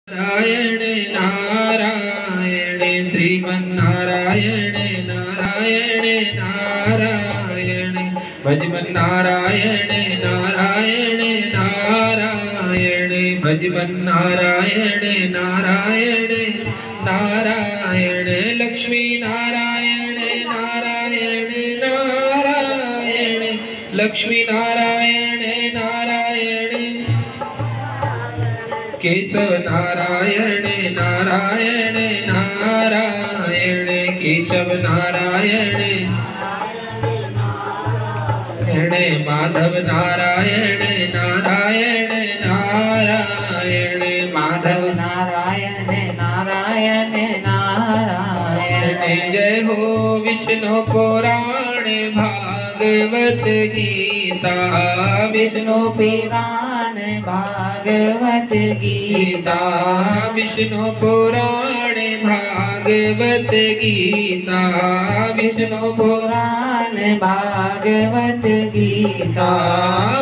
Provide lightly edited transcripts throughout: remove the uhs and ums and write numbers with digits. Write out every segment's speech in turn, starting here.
नारायण नारायण श्रीमन्नारायण नारायण नारायण भजमन नारायण नारायण नारायण भजमन नारायण नारायण नारायण लक्ष्मी नारायण नारायण नारायण लक्ष्मी नारायण नारायण केशव नारायण नारायण नारायण केशव नारायण माधव नारायण नारायण नारायण माधव नारायण नारायण नारायण जय हो विष्णु पुराण भागवत गीता विष्णु पुराण भागवत गीता विष्णु पुराण भागवत गीता विष्णु पुराण भागवत गीता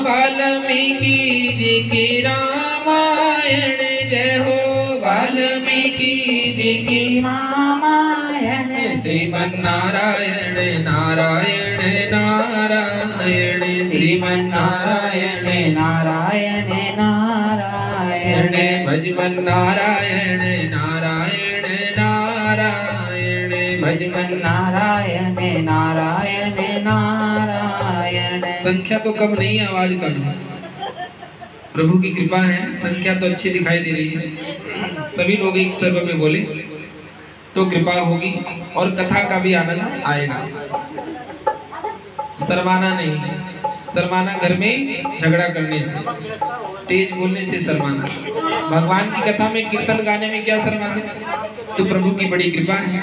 वाल्मीकि जी की रामायण जय हो वाल्मीकि जी की रामायण श्रीमन्नारायण नारायण नारायण श्रीमन्नारायण नारायण नारायण भजमन नारायण नारायण नारायण भजमन नारायण नारायण नारायण। संख्या तो कम नहीं है, आवाज कम है। प्रभु की कृपा है, संख्या तो अच्छी दिखाई दे रही है। सभी लोग एक सर्व में बोले तो कृपा होगी और कथा का भी आनंद आएगा। शर्माना नहीं, शर्माना घर में झगड़ा करने से, तेज बोलने से शर्माना। भगवान की कथा में कीर्तन गाने में क्या शर्माना, तो प्रभु की बड़ी कृपा है।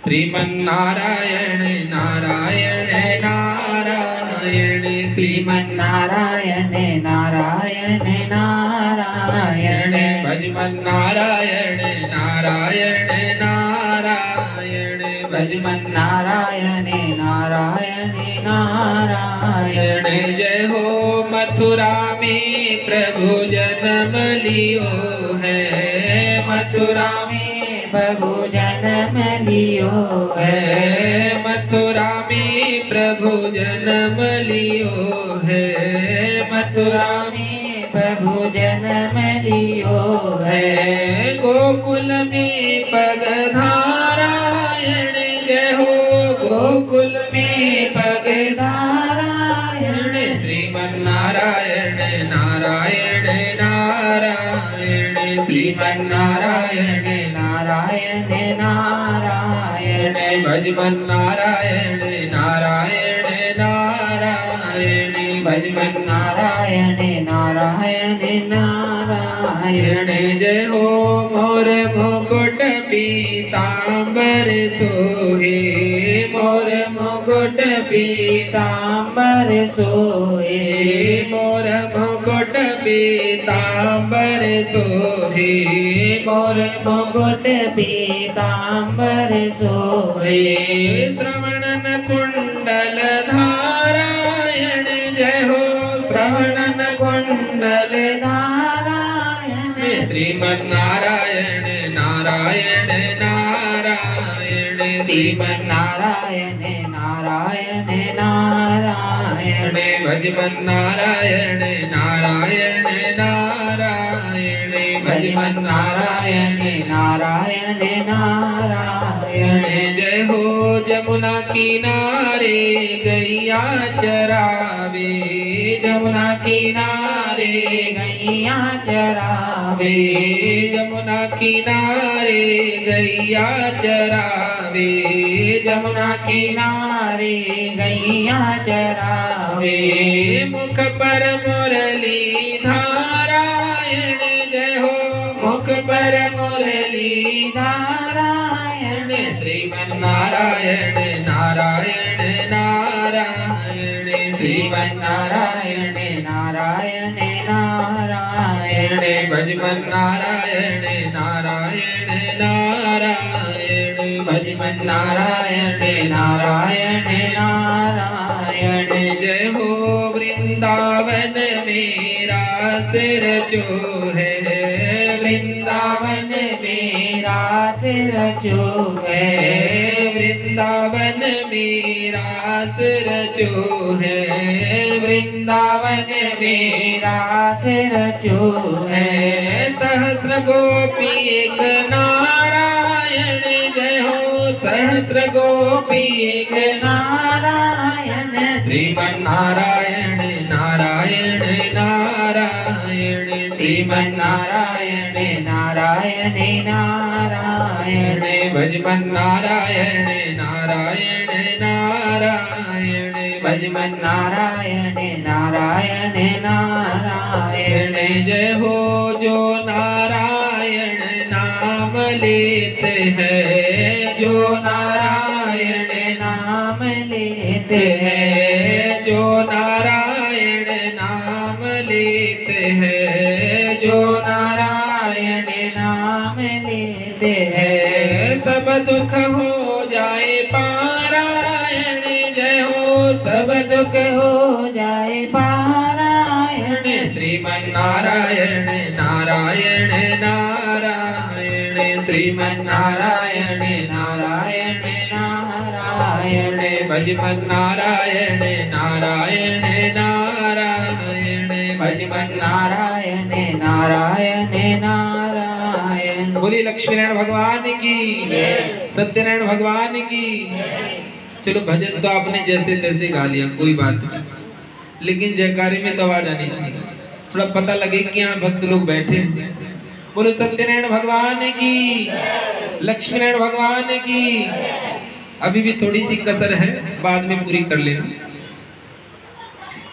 श्रीमन्नारायण नारायण नारायण श्रीमन्नारायण नारायण नारायण भजमन नारायण नारायण नारायण भजमन नारायण नारायण नारायण जय हो मथुरा में प्रभु जन्म लियो है मथुरा में प्रभु जन्म लियो है मथुरा में प्रभु जन्म लियो है मथुरा में प्रभु जन्म लियो है गोकुल में पगधारायण जय हो गोकुल में पगधारायण श्रीमन्नारायण नारायण नारायण श्रीमन्नारायण नारायण नारायण भजमन नारायण नारायण नारायण भजमन नारायण नारायण नारायण जय हो मोर मुकुट पीतांबर सोहे मोर मुकुट पीतांबर सोहे मोर मुकुट पीतांबर सोहे मोर मुकुट पीतांबर सोहे श्रवणन कुंडल धारायण जय हो श्रवणन कुंडल धारायण श्रीमन्नारायण नारायण नारायण श्रीमन्नारायण नारायण नारायण भजमन नारायण नारायण नारायण भजमन नारायण नारायण नारायण जय हो जमुना किनारे गैया चरावे जमुना किनारे गैया चरावे जमुना किनारे गैया चरावे जमुना किनारे गैया चरावे मुख पर मुरली धारायण जय हो मुख पर मुरली धारायण श्रीमन्नारायण नारायण नारायण श्रीमन्नारायण नारायण नारायण भजमन नारायण नारायण नारायण भजमन नारायण नारायण नारायण जय हो वृंदावन मेरा सिर जो है वृंदावन मेरा सिर जो है, वृंदावन मेरा सिर जो है, वृंदावन मेरा सिर जो है। सहस्र गोपी एक नारायण जय हो, सहस्र गोपी एक नारायण, श्रीमन्नारायण नारायण नारायण, श्रीमन्नारायण नारायण नारायण, भजमन्नारायण नारायण नारायण, भजमन्नारायण नारायण नारायण। जय हो जो नारायण नाम लेते हैं, जो नारायण नाम लेते हैं, जो नारायण नाम लेते हैं, जो नारायण नाम लेते हैं। सब दुख हो जाए पारायण जय हो, सब दुख हो जाए पारायण, श्रीमन्नारायण नारायण नारायण, श्रीमन्नारायण नारायण नारायण, भजमन्नारायण नारायण नारायण, भजमन्नारायण नारायण नारायण। बोली लक्ष्मीनारायण भगवान की, सत्यनारायण भगवान की। चलो भजन तो आपने जैसे तैसे गा लिया, कोई बात नहीं, लेकिन जयकारे में तो आवाज आनी चाहिए, थोड़ा पता लगे कि यहाँ भक्त लोग बैठे हैं। बोलो सत्यनारायण भगवान की, लक्ष्मीनारायण भगवान की। अभी भी थोड़ी सी कसर है, बाद में पूरी कर लेना।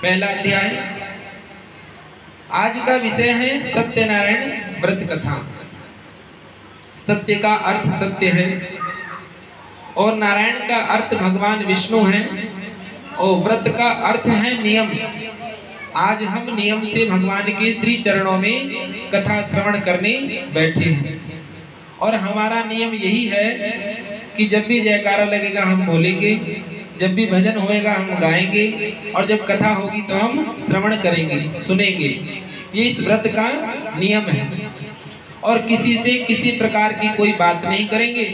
पहला अध्याय, आज का विषय है सत्यनारायण व्रत कथा। सत्य का अर्थ सत्य है और नारायण का अर्थ भगवान विष्णु है और व्रत का अर्थ है नियम। आज हम नियम से भगवान के श्री चरणों में कथा श्रवण करने बैठे हैं और हमारा नियम यही है कि जब भी जयकारा लगेगा हम बोलेंगे, जब भी भजन होएगा हम गाएंगे और जब कथा होगी तो हम श्रवण करेंगे, सुनेंगे। ये इस व्रत का नियम है और किसी से किसी प्रकार की कोई बात नहीं करेंगे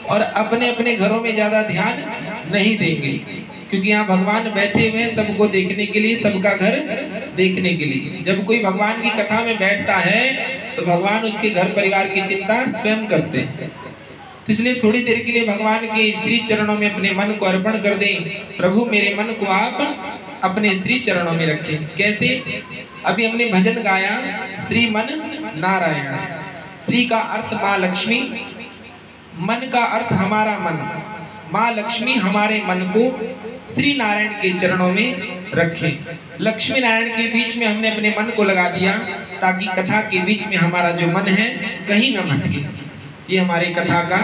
और अपने अपने घरों में ज्यादा ध्यान नहीं देंगे, क्योंकि यहाँ भगवान बैठे हुए हैं सबको देखने के लिए, सबका घर देखने के लिए। जब कोई भगवान की कथा में बैठता है तो भगवान उसके घर परिवार की चिंता स्वयं करते हैं। तो इसलिए थोड़ी देर के लिए भगवान के श्री चरणों में अपने मन को अर्पण कर दें। प्रभु मेरे मन को आप अपने श्री चरणों में रखें। कैसे? अभी हमने भजन गाया श्रीमन नारायण। श्री का अर्थ माँ लक्ष्मी, मन का अर्थ हमारा मन। माँ लक्ष्मी हमारे मन को श्री नारायण के चरणों में रखें। लक्ष्मी नारायण के बीच में हमने अपने मन को लगा दिया ताकि कथा के बीच में हमारा जो मन है कहीं न भटके। ये हमारे कथा का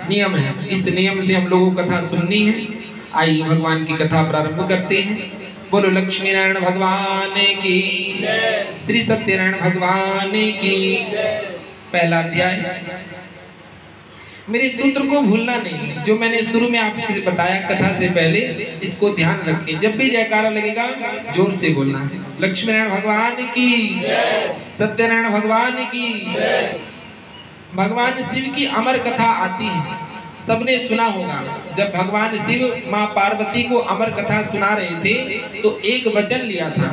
नियम है। इस नियम से हम लोगों को कथा सुननी है। आइए भगवान की कथा प्रारंभ करते हैं। बोलो लक्ष्मी नारायण भगवान की, श्री सत्यनारायण भगवान की। पहला अध्याय। मेरे सूत्र को भूलना नहीं, जो मैंने शुरू में आपको बताया कथा से पहले, इसको ध्यान रखें। जब भी जयकारा लगेगा जोर से बोलना है। लक्ष्मी नारायण भगवान की, सत्यनारायण भगवान की। भगवान शिव की अमर कथा आती है, सबने सुना होगा। जब भगवान शिव माँ पार्वती को अमर कथा सुना रहे थे तो एक वचन लिया था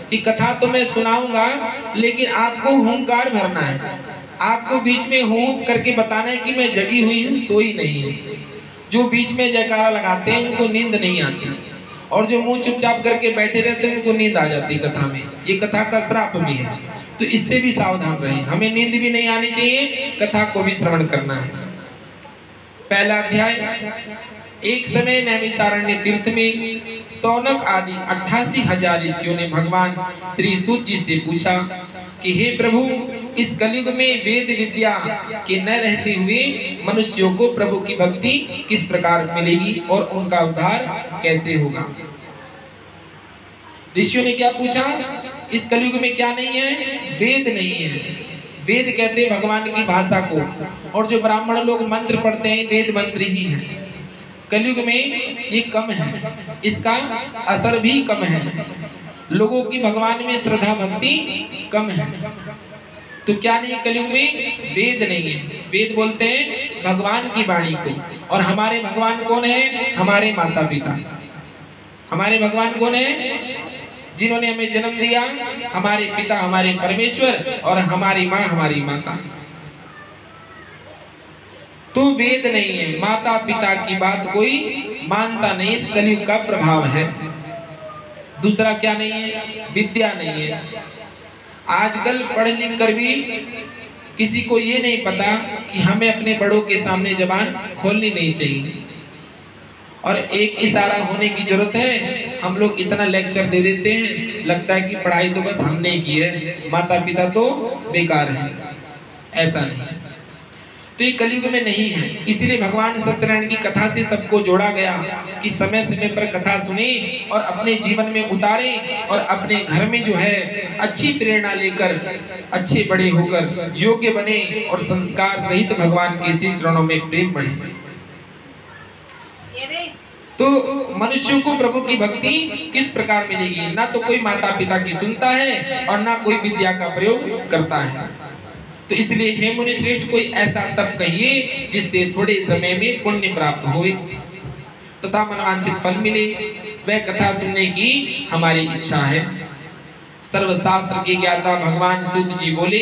कि कथा तो मैं सुनाऊंगा, लेकिन आपको हुंकार भरना है। आपको बीच में हूँ करके बताना है कि मैं जगी हुई हूँ, सोई नहीं हूँ। जो बीच में जयकारा लगाते हैं उनको नींद नहीं आती, और जो मुंह चुपचाप करके बैठे रहते हैं उनको नींद आ जाती है कथा में। ये कथा का श्राप भी है, तो इससे भी सावधान रहें। हमें नींद भी नहीं आनी चाहिए, कथा को भी श्रवण करना है। पहला अध्याय। एक समय नैमिषारण्य तीर्थ में सौनक आदि 88,000 ऋषियों ने भगवान श्री सूत जी से पूछा कि हे प्रभु, इस कलयुग में वेद विद्या के न रहते हुए मनुष्यों को प्रभु की भक्ति किस प्रकार मिलेगी और उनका उद्धार कैसे होगा। ऋषियों ने क्या पूछा? इस कलयुग में क्या नहीं है? वेद नहीं है। वेद कहते हैं भगवान की भाषा को, और जो ब्राह्मण लोग मंत्र पढ़ते हैं वेद मंत्र ही हैं। कलयुग में ये कम है, इसका असर भी कम है। लोगों की भगवान में श्रद्धा भक्ति कम है। तो क्या नहीं कलयुग में? वेद नहीं है। वेद बोलते हैं भगवान की वाणी को। और हमारे भगवान कौन है? हमारे माता पिता। हमारे भगवान कौन है? जिन्होंने हमें जन्म दिया, हमारे पिता, हमारे परमेश्वर, और हमारी माँ, हमारी माता। तो वेद नहीं है, माता पिता की बात कोई मानता नहीं। इस कलयुग का प्रभाव है। दूसरा क्या नहीं है? विद्या नहीं है। आजकल पढ़ लिख कर भी किसी को ये नहीं पता कि हमें अपने बड़ों के सामने जबान खोलनी नहीं चाहिए, और एक इशारा होने की जरूरत है। हम लोग इतना लेक्चर दे देते हैं, लगता है कि पढ़ाई तो बस हमने की है, माता पिता तो बेकार है। ऐसा नहीं, तो ये कलयुग में नहीं है। इसीलिए भगवान सत्यनारायण की कथा से सबको जोड़ा गया कि समय समय पर कथा सुने और अपने जीवन में उतारे, और अपने घर में जो है अच्छी प्रेरणा लेकर अच्छे बड़े होकर योग्य बने, और संस्कार सहित भगवान के श्री चरणों में प्रेम बढ़े। तो मनुष्य को प्रभु की भक्ति किस प्रकार मिलेगी? ना तो कोई माता पिता की सुनता है, और ना कोई विद्या का प्रयोग करता है। तो इसलिए हे मुनि श्रेष्ठ, कोई ऐसा तप कहिए जिससे थोड़े समय में पुण्य प्राप्त होए तथा मनवांछित फल मिले। वह कथा सुनने की हमारी इच्छा है। सर्वशास्त्र के ज्ञाता भगवान सूत जी बोले,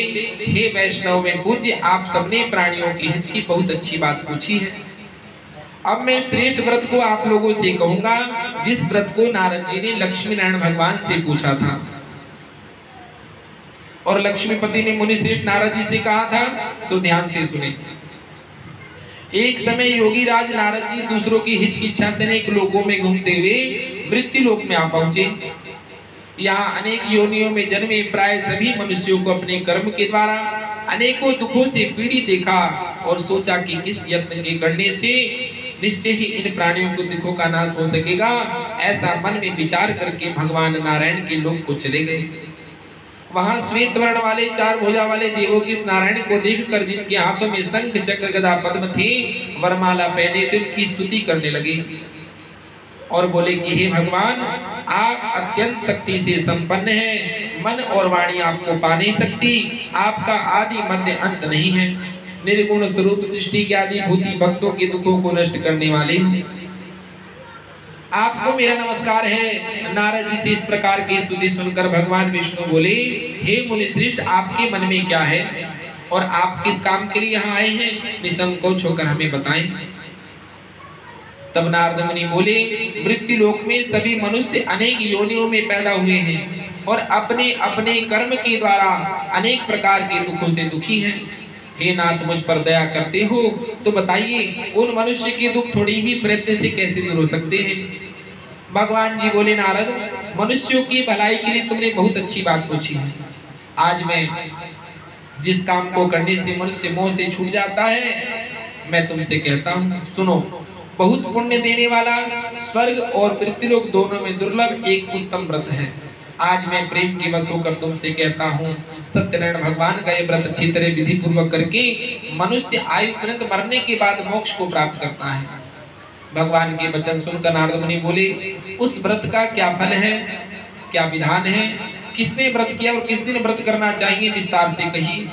हे वैष्णव में पूज्य, आप सबने प्राणियों के हित की बहुत अच्छी बात पूछी है। अब मैं श्रेष्ठ व्रत को आप लोगों से कहूंगा, जिस व्रत को नारद जी ने लक्ष्मी नारायण भगवान से पूछा था। और लक्ष्मीपति ने मुनि श्रेष्ठ नारद जी से कहा था, सो ध्यान से सुने। एक समय योगी राज नारद जी दूसरों की हित की इच्छा से अनेक लोकों में घूमते हुए मृत्यु लोक में आ पहुंचे। यहाँ अनेक योनियों में जन्मे प्राय सभी मनुष्यों को अपने कर्म के द्वारा अनेकों दुखों से पीड़ित देखा, और सोचा कि किस यत्न के करने से निश्चय ही इन प्राणियों को दुखों का नाश हो सकेगा। ऐसा मन में विचार करके भगवान नारायण के लोक को चले गए। वहां श्वेत वर्ण वाले चार भुजा वाले देवों की नारायण को देखकर, जिनके हाथों में शंख चक्र गदा पद्म थे, वरमाला पहने थे, उनकी स्तुति करने लगे और बोले कि हे भगवान, आप अत्यंत शक्ति से संपन्न हैं, मन और वाणी आपको पा नहीं सकती, आपका आदि मध्य अंत नहीं है, निर्गुण स्वरूप सृष्टि के आदि भूति भक्तों के दुखों को नष्ट करने वाले, आपको मेरा नमस्कार है। नारद जी से इस प्रकार की स्तुति सुनकर भगवान विष्णु बोले, हे मुनि श्रेष्ठ, आपके मन में क्या है और आप किस काम के लिए यहाँ आए हैं, निसंकोच होकर हमें बताएं। तब नारद मुनि बोले, मृत्यु लोक में सभी मनुष्य अनेक योनियों में पैदा हुए हैं और अपने अपने कर्म के द्वारा अनेक प्रकार के दुखों से दुखी हैं। हे नाथ, मुझ पर दया करते हो तो बताइए, उन मनुष्य के दुख थोड़ी ही प्रयत्न से कैसे दूर हो सकते हैं। भगवान जी बोले, नारद, मनुष्यों की भलाई के लिए तुमने बहुत अच्छी बात पूछी है। आज मैं जिस काम को करने से मनुष्य मोह से छूट जाता है, मैं तुमसे कहता हूँ, सुनो। बहुत पुण्य देने वाला, स्वर्ग और पृथ्वीलोक दोनों में दुर्लभ एक उत्तम व्रत है। आज मैं प्रेम के वश होकर तुमसे कहता हूँ, सत्यनारायण भगवान का ये व्रत अच्छी तरह विधि पूर्वक करके मनुष्य आयु पर्यंत मरने के बाद मोक्ष को प्राप्त करता है। भगवान के वचन सुनकर नारद मुनि बोले, उस व्रत का क्या फल है, क्या विधान है, किसने व्रत किया और किस दिन व्रत करना चाहिए, विस्तार से कहिए।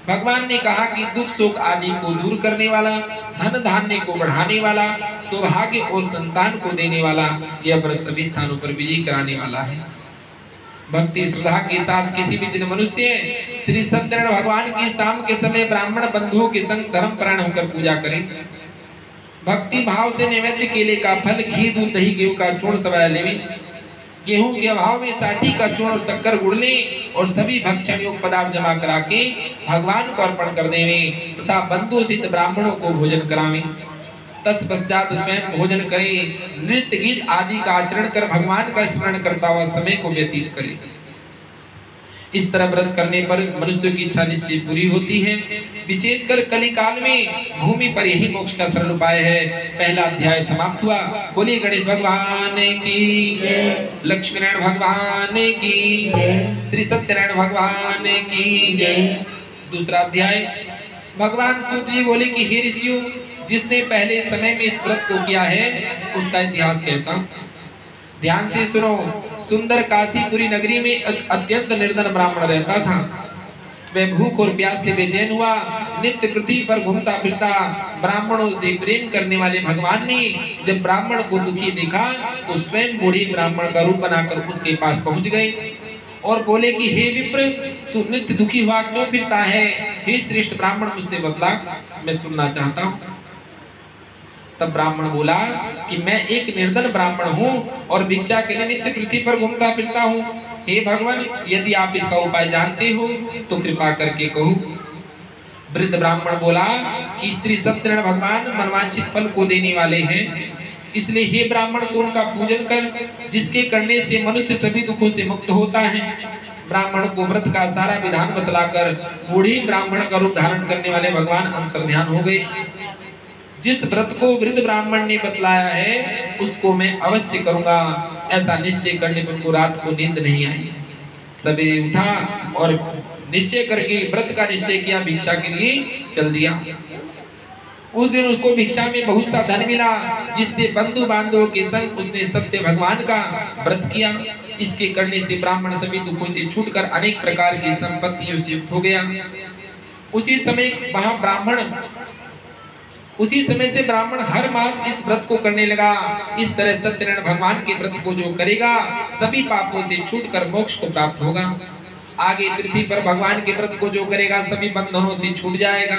भगवान ने कहा कि दुख शोक आदि को दूर करने वाला, धन धान्य को बढ़ाने वाला, सौभाग्य और संतान को देने वाला, यह व्रत सभी स्थानों पर विजय कराने वाला है। भक्ति श्रद्धा के साथ किसी भी दिन मनुष्य श्री सत्यनारायण भगवान की शाम के समय ब्राह्मण बंधुओं के संग धर्म प्राण होकर पूजा करें। भक्ति भाव से नैवेद्य केले का फल, घी दूध दही गेहूं का चूर्ण सवाया लेवे। गेहूं के अभाव में साठी का चूर्ण और शक्कर गुड़ ले और सभी भक्षण योग पदार्थ जमा करा के भगवान को अर्पण कर देवे तथा बंधु सिद्ध ब्राह्मणों को भोजन करावे। तत्पश्चात स्वयं भोजन करे, नृत्य गीत आदि का आचरण कर भगवान का स्मरण करता हुआ समय को व्यतीत करे। इस तरह व्रत करने पर मनुष्य की इच्छा निश्चय पूरी होती है। विशेषकर कलिकाल में भूमि पर यही मोक्ष का सरल उपाय है। पहला अध्याय समाप्त हुआ। बोलिए गणेश भगवान की, लक्ष्मी नारायण भगवान की, श्री सत्यनारायण भगवान की। दूसरा अध्याय भगवान सूत जी बोले कि हे ऋषियों, जिसने पहले समय में इस व्रत को किया है उसका इतिहास कहता हूं, ध्यान से सुनो। सुंदर काशीपुरी नगरी में एक अत्यंत निर्धन ब्राह्मण रहता था। वह भूख और प्यास से बेचैन हुआ। नित्य पृथ्वी पर घूमता फिरता ब्राह्मणों से प्रेम करने वाले भगवान ने जब ब्राह्मण को दुखी देखा तो स्वयं बूढ़ी ब्राह्मण का रूप बनाकर उसके पास पहुंच गए और बोले कि हे विप्र, तू नित्य दुखी हुआ क्यों फिरता है? हे श्रेष्ठ ब्राह्मण, मुझसे बतला, मैं सुनना चाहता हूँ। तब ब्राह्मण बोला कि मैं एक निर्धन ब्राह्मण हूँ और भिक्षा के लिए नित्य पृथ्वी पर घूमता फिरता हूँ। हे भगवान, यदि आप इसका उपाय जानते हो तो कृपा करके कहो। वृद्ध ब्राह्मण बोला कि श्री सत्यनारायण भगवान मनवांछित फल को देने वाले हैं, इसलिए हे ब्राह्मण, तू उनका पूजन कर, जिसके करने से मनुष्य सभी दुखों से मुक्त होता है। ब्राह्मण को व्रत का सारा विधान बतलाकर बूढ़ी ब्राह्मण का रूप धारण करने वाले भगवान अंतर्ध्यान हो गए। जिस व्रत को वृद्ध ब्राह्मण ने बतलाया है उसको मैं अवश्य करूंगा, ऐसा निश्चय करने पर उनको रात को नींद नहीं आई। सवेरे उठा और निश्चय करके व्रत का निश्चय किया, भिक्षा के लिए चल दिया। उस दिन उसको भिक्षा में बहुत सा धन मिला, जिससे बंधु बांधवों के संग उसने सत्य भगवान का व्रत किया। इसके करने से ब्राह्मण सभी दुखों से छूटकर अनेक प्रकार की संपत्तियों से युक्त हो गया। उसी समय से ब्राह्मण हर मास इस व्रत को करने लगा। इस तरह सत्यनारायण भगवान के व्रत को जो करेगा सभी पापों से छूटकर मोक्ष को प्राप्त होगा। आगे पृथ्वी पर भगवान के व्रत को जो करेगा सभी बंधनों से छूट जाएगा।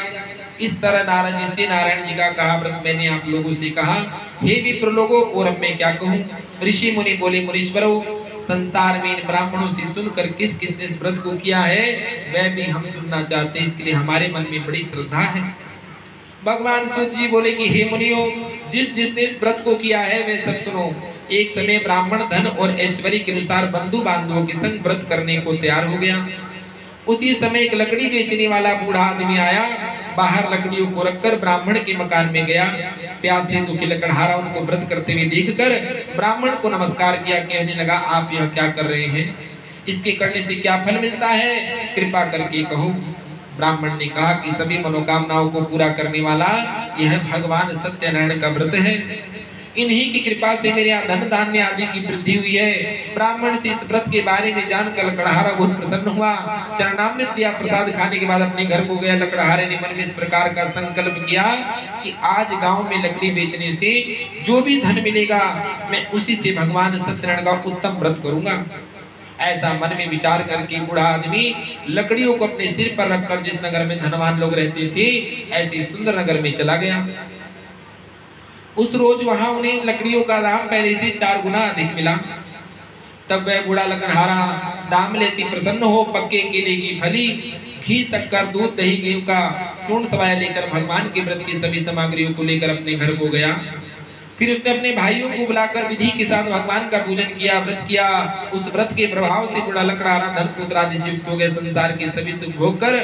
इस तरह नारद जी से नारायण जी का कहा व्रत मैंने आप लोगों से कहा। हे विप्र लोगों, और अब मैं क्या कहूँ? ऋषि मुनि बोले, मुनीश्वरों, संसार में इन ब्राह्मणों से सुनकर किस किसने इस व्रत को किया है वह भी हम सुनना चाहते हैं, इसके लिए हमारे मन में बड़ी श्रद्धा है। भगवान सूत जी बोले कि हे मुनियों, जिसने इस व्रत को किया है वे सब सुनो। एक समय ब्राह्मण धन और ऐश्वर्य के अनुसार बंधु बांधवों के संग व्रत करने को तैयार हो गया। उसी समय एक लकड़ी बेचने वाला बूढ़ा आदमी आया। बाहर लकड़ियों को रखकर ब्राह्मण के मकान में गया। प्यासे दुखी लकड़हारा उनको व्रत करते हुए देखकर ब्राह्मण को नमस्कार किया। कहने लगा, आप यह क्या कर रहे हैं? इसके करने से क्या फल मिलता है? कृपा करके कहो। ब्राह्मण ने कहा कि सभी मनोकामनाओं को पूरा करने वाला यह भगवान सत्यनारायण का व्रत है। इन्हीं की कृपा से मेरे यहाँ धन धान्य आदि की वृद्धि हुई है। ब्राह्मण से इस व्रत के बारे में जानकर लकड़हारा बहुत प्रसन्न हुआ। चरणामृत दिया, प्रसाद खाने के बाद अपने घर को गया। लकड़हारे ने मन में इस प्रकार का संकल्प किया कि आज गांव में लकड़ी बेचने से जो भी धन मिलेगा मैं उसी से भगवान सत्यनारायण का उत्तम व्रत करूंगा। ऐसा मन में विचार करके बूढ़ा आदमी लकड़ियों को अपने सिर पर रखकर जिस नगर में धनवान लोग रहते थे ऐसे सुंदर नगर में चला गया। उस रोज वहां उन्हें लकड़ियों का दाम पहले से 4 गुना अधिक मिला। तब वह बूढ़ा लकड़हारा दाम लेती प्रसन्न हो पक्के केले की फली, घी, शक्कर, दूध, दही, गेहूं का चूर्ण सवाया लेकर भगवान के व्रत की सभी सामग्रियों को लेकर अपने घर को गया। फिर उसने अपने भाइयों को बुलाकर विधि के साथ भगवान का पूजन किया, व्रत किया। उस व्रत के प्रभाव से बूढ़ा लकड़हारा धन पुत्र आदि से युक्त हो गए। संसार के सभी सुख भोग कर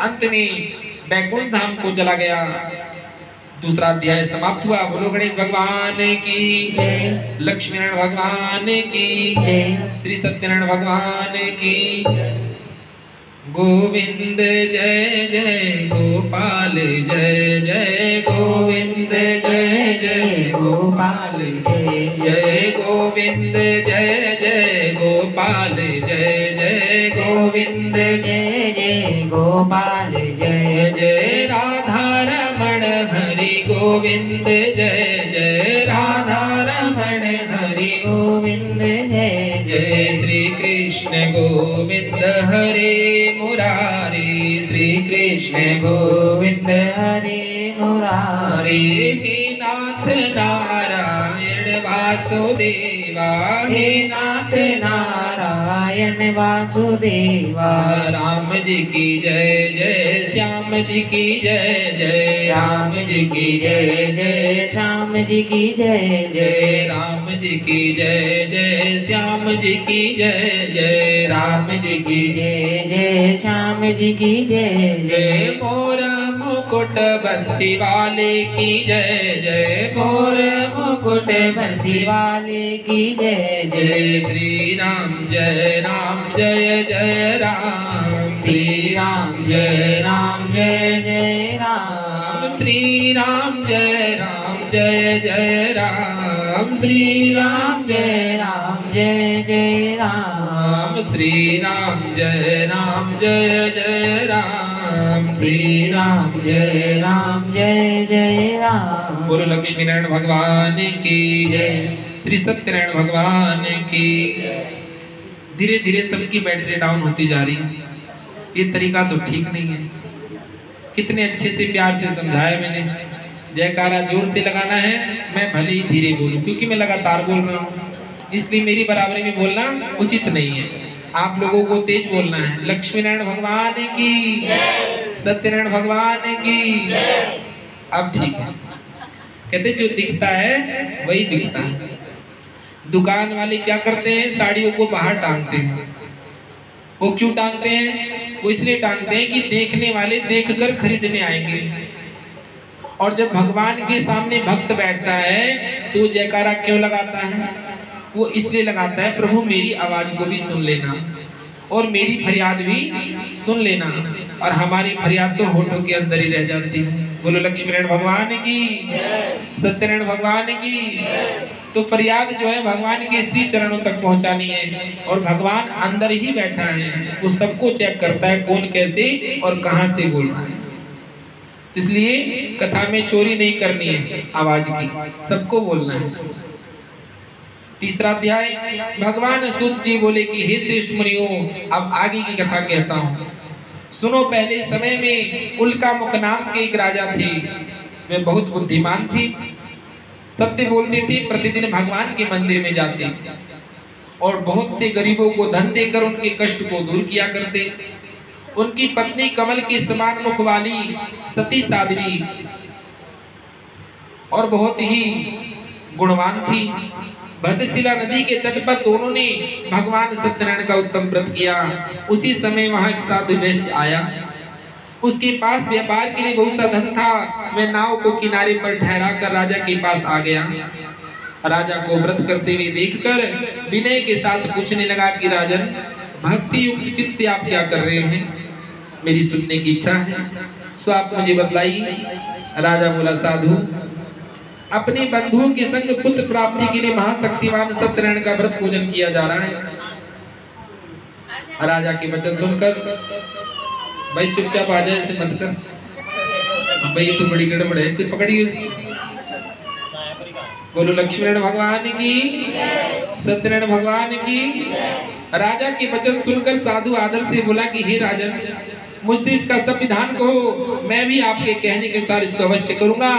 अंत में बैकुंठ धाम को चला गया। दूसरा अध्याय समाप्त हुआ। बोलो गणेश भगवान की जय, लक्ष्मी नारायण भगवान की जय, श्री सत्यनारायण भगवान की जय। गोविंद जय जय गोपाल जय जय गोविंद जय जय गोपाल जय जय गोविंद जय जय गोपाल जय जय गोविंद जय जय गोपाल जय जय राधा रमण हरि गोविंद जय जय राधा रमण हरि गोविंद जय जय श्री कृष्ण गोविंद हरे मुरारी श्री कृष्ण गोविंद हरे मुरारी। हे नाथ नारायण वासुदेवा, हे नाथ नारायण वासुदेवा। राम जी की जय जय, श्याम जी की जय जय, राम जी की जय जय, श्याम जी की जय जय, राम जी की जय जय, श्याम जी की जय जय, राम जी की जय जय, श्याम जी की जय जय। मोर मुकुट बंसी वाले की जय जय, मोर मुकुट बंसी वाले की जय जय। श्री राम जय राम जय जय राम, श्री राम जय राम जय जय राम, श्री राम जय राम जय जय राम, श्री राम जय राम जय जय राम, श्री राम जय राम जय जय राम, श्री राम जय राम जय जय राम। बोलो लक्ष्मी नारायण भगवान की जय, श्री सत्यनारायण भगवान की। धीरे धीरे सबकी बैटरी डाउन होती जा रही है, ये तरीका तो ठीक नहीं है। कितने अच्छे से प्यार से समझाया मैंने, जयकारा जोर से लगाना है, मैं भले ही धीरे बोलूं क्योंकि मैं लगातार बोल रहा हूँ, इसलिए मेरी बराबरी में बोलना उचित नहीं है। आप लोगों को तेज बोलना है। लक्ष्मी नारायण भगवान की, सत्यनारायण भगवान की। अब ठीक है। कहते जो दिखता है वही बिकता है। दुकान वाले क्या करते हैं, साड़ियों को बाहर टांगते हैं। वो क्यों टांगते हैं? वो इसलिए टांगते हैं कि देखने वाले देखकर खरीदने आएंगे। और जब भगवान के सामने भक्त बैठता है तो जयकारा क्यों लगाता है? वो इसलिए लगाता है, प्रभु मेरी आवाज को भी सुन लेना और मेरी फरियाद भी सुन लेना। और हमारी फरियाद तो होठों के अंदर ही रह जाती है। बोलो लक्ष्मी नारायण भगवान की, सत्यनारायण भगवान की। तो फरियाद जो है भगवान के श्री चरणों तक पहुंचानी है, और भगवान अंदर ही बैठा है, वो सबको चेक करता है कौन कैसे और कहां से बोल रहा है। इसलिए कथा में चोरी नहीं करनी है आवाज की, सबको बोलना है। तीसरा अध्याय, भगवान सूत जी बोले कि हे श्रेष्ठ मुनियों, अब आगे की कथा कहता हूँ, सुनो। पहले समय में उल्का मुख नाम के एक राजा थे। वे बहुत बुद्धिमान थे, सत्य बोलते थे, प्रतिदिन भगवान के मंदिर में जाते और बहुत से गरीबों को धन देकर उनके कष्ट को दूर किया करते। उनकी पत्नी कमल के समान मुख वाली सती साध्वी और बहुत ही गुणवान थी। भद्रशिला नदी के तट पर दोनों ने भगवान सत्यनारायण का उत्तम व्रत किया। उसी समय वहां एक साधु वैश्य आया। उसके पास व्यापार के लिए बहुत सा धन था। वह नाव को किनारे पर ठहरा कर राजा के पास आ गया। राजा को व्रत करते हुए देखकर विनय के साथ पूछने लगा कि राजन, भक्ति युक्त चित्त से आप क्या कर रहे हैं? मेरी सुनने की इच्छा है, सो आप मुझे बतलाइए। राजा बोला, साधु, अपने बंधुओं के संग पुत्र प्राप्ति के लिए महाशक्तिमान सत्यनारायण का व्रत पूजन किया जा रहा है। राजा के वचन सुनकर, भाई चुपचाप आ जाए, ऐसे मत कर भाई, तो बड़ी गड़बड़ है, कोई पकड़िए उसकी। बोलो लक्ष्मी नारायण भगवान की, सत्यनारायण भगवान की। राजा के वचन सुनकर साधु आदर से बोला कि हे राजन, मुझसे इसका संविधान कहो, मैं भी आपके कहने के अनुसार इसको अवश्य करूंगा।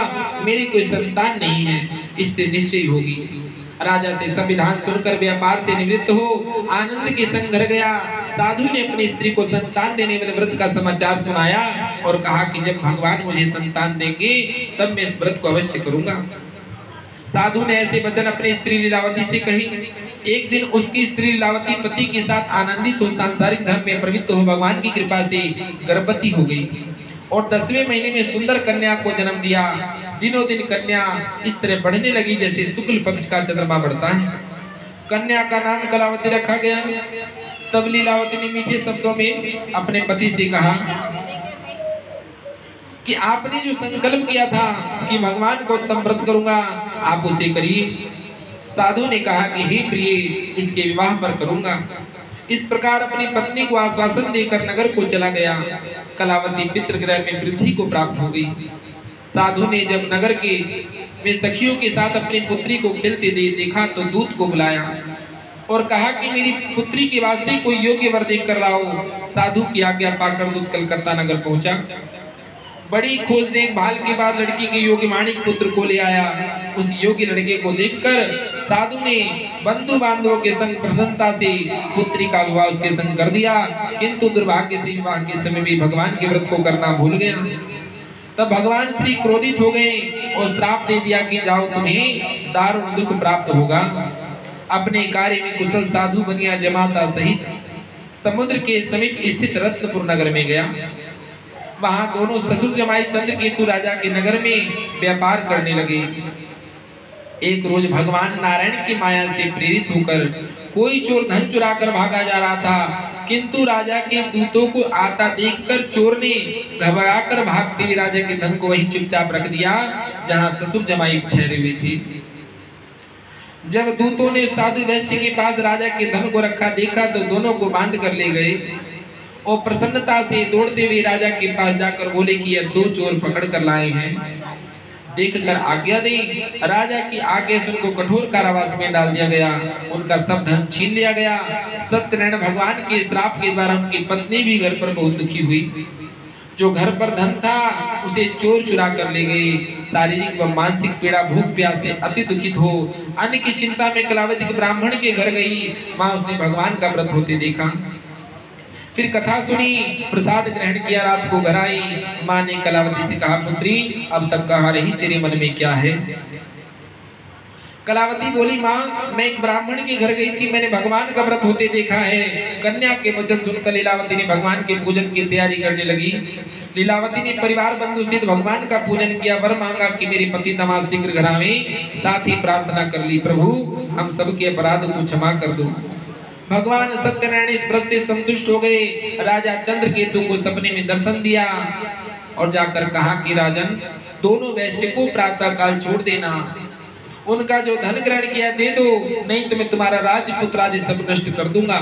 मेरी कोई संतान नहीं है, इससे निश्चय होगी। राजा से संविधान सुनकर व्यापार से निवृत्त हो आनंद के संग घर गया। साधु ने अपनी स्त्री को संतान देने वाले व्रत का समाचार सुनाया और कहा कि जब भगवान मुझे संतान देंगे तब मैं इस व्रत को अवश्य करूंगा। साधु ने ऐसे वचन अपनी स्त्री लीलावती से कही। एक दिन उसकी स्त्री लीलावती पति के साथ आनंदित हो सांसारिक धर्म में प्रवृत्त हो भगवान की कृपा से गर्भवती हो गई और 10वें महीने में सुंदर कन्या को जन्म दिया। दिनों दिन कन्या इस तरह बढ़ने लगी जैसे शुक्ल पक्ष का चंद्रमा बढ़ता है। कन्या का नाम कलावती रखा गया। तब लीलावती ने मीठे शब्दों में अपने पति से कहा कि आपने जो संकल्प किया था कि भगवान को उत्तम व्रत करूंगा, आप उसे करिए। साधु ने कहा कि हे प्रिय, इसके विवाह पर करूंगा। इस प्रकार अपनी पत्नी को आश्वासन देकर नगर को चला गया। कलावती पितृगृह में वृद्धि को प्राप्त हो गई। साधु ने जब नगर के में सखियों के साथ अपनी पुत्री को खेलते देखा तो दूत को बुलाया और कहा कि मेरी पुत्री के वास्ते कोई योग्य वर देख कर लाओ। साधु की आज्ञा पाकर दूत कलकत्ता नगर पहुंचा। बड़ी खोज देखभाल के बाद लड़की के योग्य माणिक पुत्र को ले आया। उस योग्य लड़के को देखकर साधु ने बंधु बांधवों के संग प्रसन्नता से पुत्री का विवाह उसके संग कर दिया, किंतु दुर्भाग्य से विवाह के समय भी भगवान के व्रत को करना भूल गया। तब भगवान श्री क्रोधित हो गए और श्राप दे दिया कि जाओ, तुम्हें दारुण दुख प्राप्त होगा। अपने कार्य में कुशल साधु बनिया जमाता सहित समुद्र के समीप स्थित रत्नपुर नगर में गया। वहां दोनों ससुर जमाई चंद्रकेतु राजा के नगर में व्यापार करने लगे। एक रोज भगवान नारायण की माया से प्रेरित होकर कोई चोर धन चुरा कर भागा जा रहा था, किंतु राजा के दूतों को आता देखकर चोर ने घबराकर भागते हुए राजा के धन को वहीं चुपचाप रख दिया जहां ससुर जमाई ठहरे हुए थे। जब दूतों ने साधु वैश्य के पास राजा के धन को रखा देखा तो दोनों को बांध कर ले गए और प्रसन्नता से दौड़ते हुए राजा के पास जाकर बोले कि यह 2 चोर पकड़ कर लाए हैं। देखकर आज्ञा दी। राजा की आज्ञा से उनको कठोर कारावास में डाल दिया गया, उनका सब धन छीन लिया गया। सत्यनारायण भगवान के श्राप के द्वारा उनकी पत्नी भी घर पर बहुत दुखी हुई। जो घर पर धन था उसे चोर चुरा कर ले गए। शारीरिक व मानसिक पीड़ा, भूख प्यास से अति दुखित हो अन्न की चिंता में कलावती के ब्राह्मण के घर गई। वहां उसने भगवान का व्रत होते देखा, फिर कथा सुनी, प्रसाद ग्रहण किया, रात को घर आई। माँ ने कलावती से कहा, पुत्री अब तक कहा रही तेरे मन में क्या है? कलावती बोली, माँ मैं एक ब्राह्मण के घर गई थी, मैंने भगवान का व्रत होते देखा है। कन्या के वचन सुनकर लीलावती ने भगवान के पूजन की तैयारी करने लगी। लीलावती ने परिवार बंधु सहित भगवान का पूजन किया, वर मांगा कि मेरे पति दामाद शीघ्र घर आवे। साथ ही प्रार्थना कर ली, प्रभु हम सबके अपराध को क्षमा कर दो। भगवान सत्यनारायण इस व्रत से संतुष्ट हो गए। राजा चंद्रकेतु को सपने में दर्शन दिया और जाकर कहा कि राजन, दोनों वैश्य को प्रातः काल छोड़ देना, उनका जो धन ग्रहण किया दे दो, नहीं तो मैं तुम्हारा राजपुत्र आदि सब नष्ट कर दूंगा।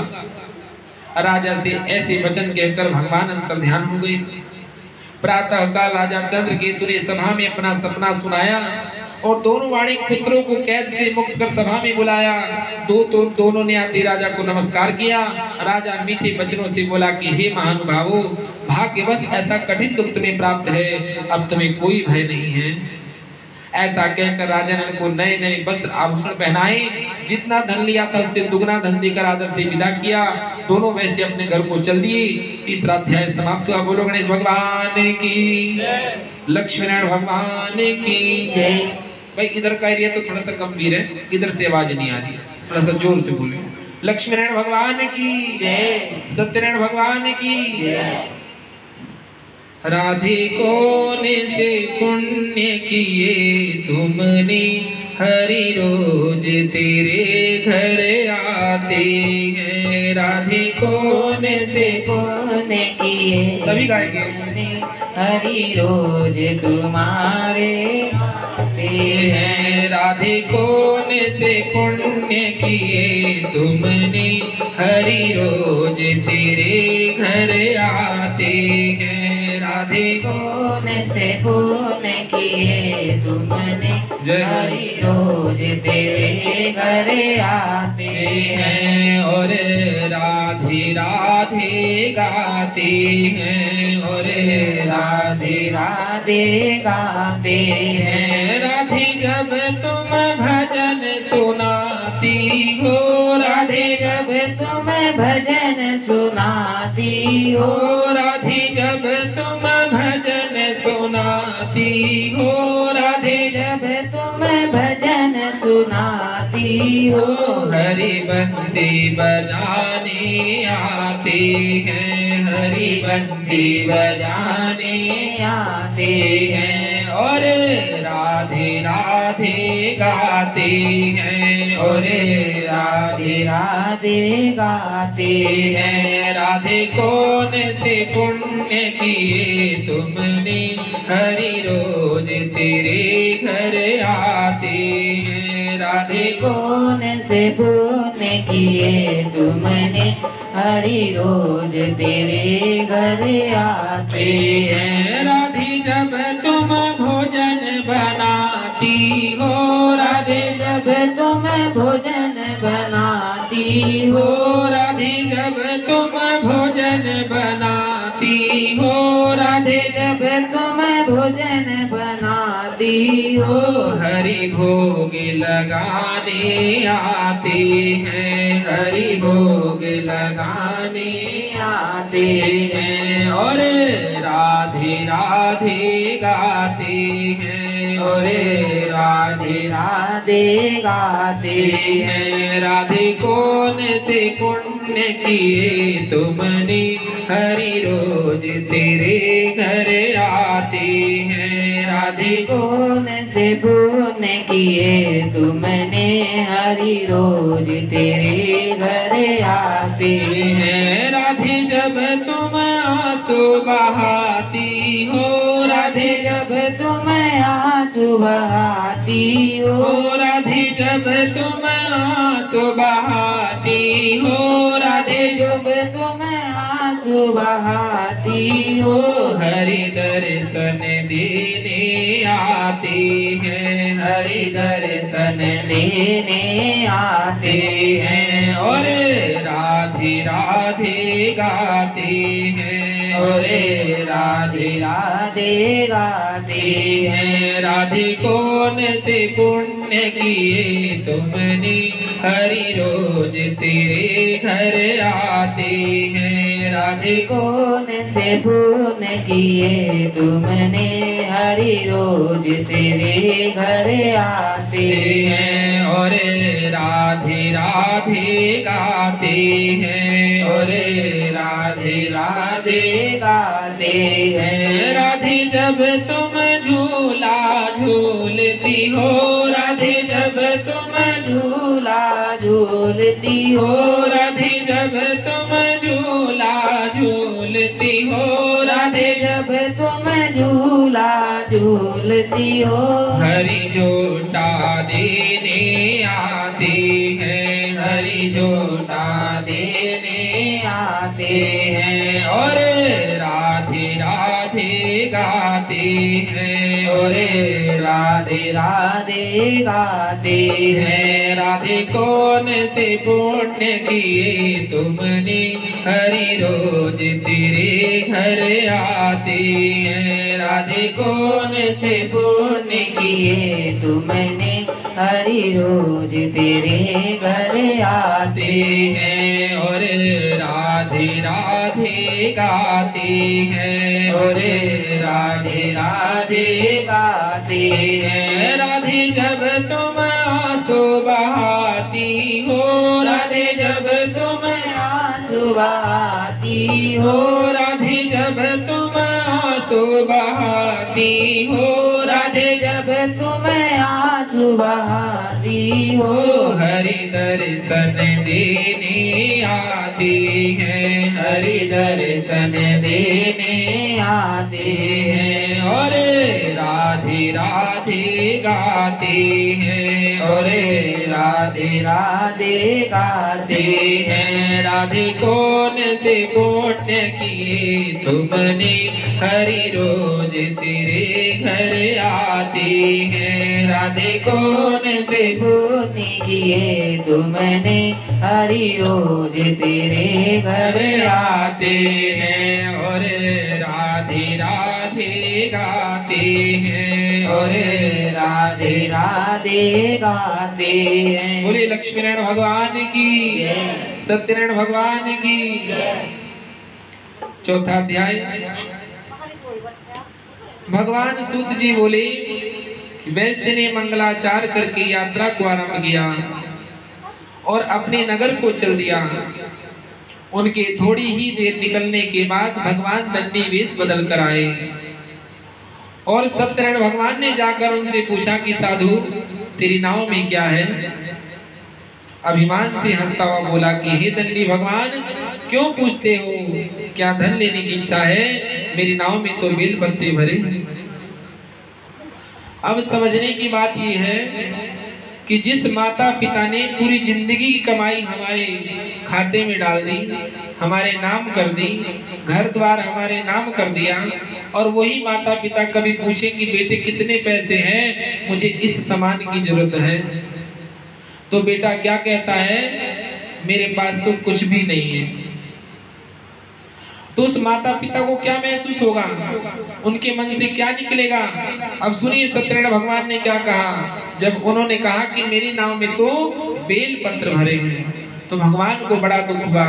राजा से ऐसे वचन कहकर भगवान अंतर ध्यान हो गए। प्रातः काल राजा चंद्रकेतु ने सभा में अपना सपना सुनाया और दोनों वाणिक पुत्रों को कैद से मुक्त कर सभा में बुलाया। दोनों ने आते राजा को नमस्कार किया। राजा मीठे वचनों से बोला कि हे महानुभावों, भाग्यवश ऐसा कठिन दुख तुम्हें प्राप्त है, अब तुम्हें कोई भय नहीं है। ऐसा कहकर राजा ने उनको नए नए वस्त्र आभूषण पहनाए, जितना धन लिया था उससे दुगना धन देकर आदर से विदा किया। दोनों वैश्य अपने घर को चल दिए। तीसरा अध्याय समाप्त हुआ। बोलो गणेश भगवान की जय, लक्ष्मी नारायण भगवान की जय। भाई इधर का एरिया तो थोड़ा सा गंभीर है, इधर से आवाज नहीं आ रही, थोड़ा सा जोर से बोले। लक्ष्मी नारायण भगवान की जय, सत्यनारायण भगवान की जय। राधे कौन से पुण्य किए तुमने, हरि रोज तेरे घर आते हैं। राधे कौन से पुण्य किए, सभी गाएंगे, हरि रोज तुम्हारे आते हैं। राधे कौन से पुण्य किए तुमने, हरि रोज तेरे घर आते हैं। राधे कौन से पुण्य किए तुमने, हरि रोज तेरे घर आते हैं। और राधे राधे गाते हैं, और राधे राधे गाते हैं। राधे जब तुम भजन सुनाती हो, राधे जब तुम भजन सुनाती हो, राधे जब तुम भजन सुनाती हो, राधे जब तुम भजन सुनाती हो। हरि बंसी बजाने आते हैं, हरि बंसी बजाने आते हैं। और राधे राधे गाते हैं, और राधे राधे गाते हैं। राधे कौन से पुण्य किए तुमने, हरि रोज तेरे घर आते हैं। राधे कौन से पुण्य किए तुमने, हरि रोज तेरे घर आते हैं। राधे जब तुम भोजन बनाती हो, राधे जब तुम भोजन बनाती हो, राधे जब तुम भोजन बनाती हो, राधे जब तुम भोजन बनाती हो। हरि भोग लगाने आते हैं, हरि भोग लगाने आते हैं। और राधे राधे गाते हैं, और राधे राधे गाते हैं। राधे कौन से पुण्य किए तुमने, हरि रोज तेरे घर आते हैं। राधे कौन से पुण्य किए तुमने, हरि रोज तेरे घर आते हैं। राधे जब तुम आंसू बहाती हो, राधे जब तुम आंसू बहाती हो, राधे जब तुम आंसू बहाती हो, राधे जब तुम आंसू बहाती हो, हरि दर्शन देने आती है, हरि दर्शन देने आते हैं, और राधे राधे गाते हैं, और राधे राधे गाते हैं। राधे कौन से पुण्य किए तुमने, हरि रोज तेरे घर आते हैं, राधे कौन से पुण्य किए तुमने, हरि रोज तेरे घर आते हैं, और राधे राधे गाते हैं, और राधे राधे गाते हैं। राधे जब तुम झूला झूलती हो, राधे जब तुम झूला झूलती हो, राधे जब तुम झूला झूलती हो, राधे जब तुम झूला झूलती हो, हरि जोटा देने आते हैं, हरि जोटा देने आते हैं, और राधे राधे गाते हैं, और राधे राधे गाते हैं। राधे कौन से पुण्य किए तुमने, हरि रोज तेरे घर आते हैं, राधे कौन से पुण्य किए तुमने, हरि रोज तेरे घर आते हैं, और राधे राधे गाते हैं, और राधे राधे गाते हैं। राधे जब तुम आंसू बहाती हो, राधे जब तुम आंसू बहाती हो, राधे जब तुम आंसू बहाती हो, राधे जब तुम आंसू बहाती हो, हरि दर्शन देने आती है, हरि दर्शन देने आते हैं, और राधे राधे गाते हैं, और राधे राधे गाते हैं। राधे कौन से पुण्य किए तुमने, हरि रोज तेरे घर आते हैं, राधे कौन से पुण्य किए तुमने, हरि रोज तेरे घर आते हैं, और राधे राधे गाते हैं, और राधे राधे गाते हैं। बोले लक्ष्मी नारायण भगवान की, सत्यनारायण भगवान की। चौथा अध्याय। भगवान सूत जी बोले कि वैश्य ने मंगलाचार करके यात्रा को आरंभ किया और अपने नगर को चल दिया। उनके थोड़ी ही देर निकलने के बाद भगवान दंडी वेश बदल कर आए और सत्यनारायण भगवान ने जाकर उनसे पूछा कि साधु तेरी नाव में क्या है। अभिमान से हंसता हुआ बोला कि हे दंडी भगवान क्यों पूछते हो, क्या धन लेने की इच्छा है? मेरी नाव में तो बेल पत्ते भरे। अब समझने की बात यह है कि जिस माता पिता ने पूरी जिंदगी की कमाई हमारे खाते में डाल दी, हमारे नाम कर दी, घर द्वार हमारे नाम कर दिया, और वही माता पिता कभी पूछे कि बेटे कितने पैसे हैं, मुझे इस सामान की जरूरत है, तो बेटा क्या कहता है, मेरे पास तो कुछ भी नहीं है। तो उस माता पिता को क्या महसूस होगा, उनके मन से क्या निकलेगा। अब सुनिए सत्यनारायण भगवान ने क्या कहा। जब उन्होंने कहा कि मेरी नाव में तो बेल पत्र भरे हैं, तो भगवान को बड़ा दुख हुआ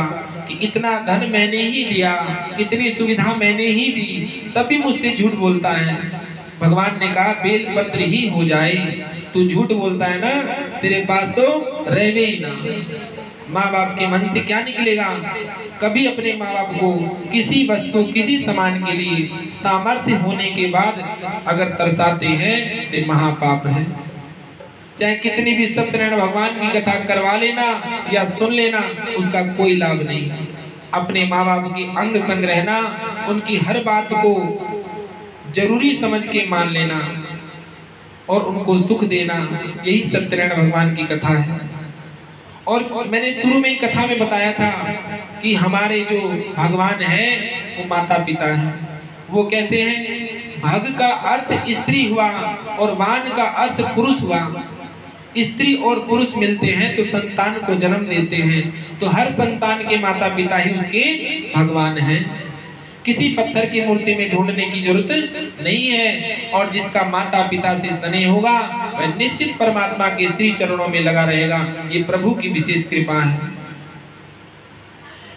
कि इतना धन मैंने ही दिया, इतनी सुविधा मैंने ही दी, तभी मुझसे झूठ बोलता है। भगवान ने कहा बेल पत्र ही हो जाए, तू झूठ बोलता है ना, तेरे पास तो रहवे ही ना। माँ बाप के मन से क्या निकलेगा। कभी अपने माँ बाप को किसी वस्तु किसी सामान के लिए सामर्थ्य होने के बाद अगर तरसाते हैं तो महापाप है। चाहे कितनी भी सत्यनारायण भगवान की कथा करवा लेना या सुन लेना, उसका कोई लाभ नहीं। अपने माँ बाप की अंग संग रहना, उनकी हर बात को जरूरी समझ के मान लेना और उनको सुख देना, यही सत्यनारायण भगवान की कथा है। और मैंने शुरू में कथा में बताया था कि हमारे जो भगवान है वो माता पिता है। वो कैसे हैं? भग का अर्थ स्त्री हुआ और वान का अर्थ पुरुष हुआ। स्त्री और पुरुष मिलते हैं तो संतान को जन्म देते हैं, तो हर संतान के माता पिता ही उसके भगवान हैं। किसी पत्थर की मूर्ति में ढूंढने की जरूरत नहीं है। और जिसका माता पिता से स्नेह होगा वह निश्चित परमात्मा के श्री चरणों में लगा रहेगा। ये प्रभु की विशेष कृपा है,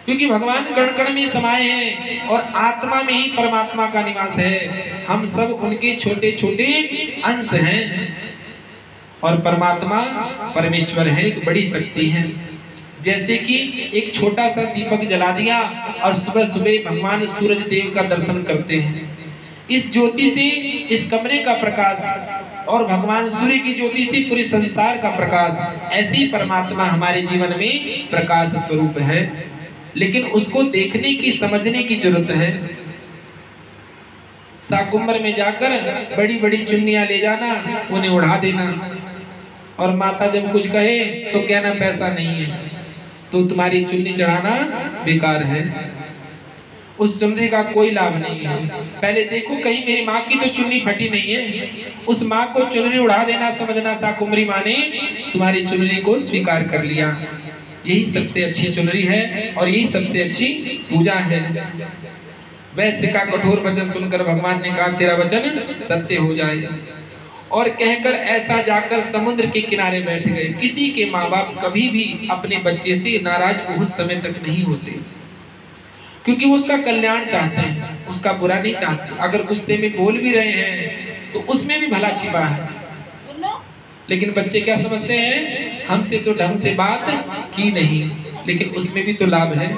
क्योंकि भगवान कण कण में समाये हैं और आत्मा में ही परमात्मा का निवास है। हम सब उनके छोटे छोटे अंश हैं और परमात्मा परमेश्वर है, एक बड़ी शक्ति है। जैसे कि एक छोटा सा दीपक जला दिया और सुबह सुबह भगवान सूरज देव का दर्शन करते हैं। इस ज्योति से इस कमरे का प्रकाश और भगवान सूर्य की ज्योति से पूरे संसार का प्रकाश, ऐसे ही परमात्मा हमारे जीवन में प्रकाश स्वरूप है। लेकिन उसको देखने की, समझने की जरूरत है। साकुम्बर में जाकर बड़ी बड़ी चुन्नियां ले जाना, उन्हें उड़ा देना और माता जब कुछ कहे तो कहना पैसा नहीं है, तो तुम्हारी चुन्नी चढ़ाना बेकार है। उस चुन्नी का कोई लाभ नहीं है। पहले देखो कहीं मेरी माँ की तो चुन्नी फटी नहीं है। उस माँ को चुन्नी उड़ा देना समझना साकुम्बरी माँ ने तुम्हारी चुन्नी को स्वीकार कर लिया। यही सबसे अच्छी चुनरी है और यही सबसे अच्छी पूजा है। वैश्य का कठोर वचन सुनकर भगवान ने कहा तेरा वचन सत्य हो जाए, और कहकर ऐसा जाकर समुद्र के किनारे बैठ गए। किसी के माँ बाप कभी भी अपने बच्चे से नाराज बहुत समय तक नहीं होते, क्योंकि वो उसका कल्याण चाहते हैं, उसका बुरा नहीं चाहते। अगर गुस्से में बोल भी रहे हैं तो उसमें भी भला छिपा है। लेकिन बच्चे क्या समझते हैं, हमसे तो ढंग से बात की नहीं, लेकिन उसमें भी तो लाभ है।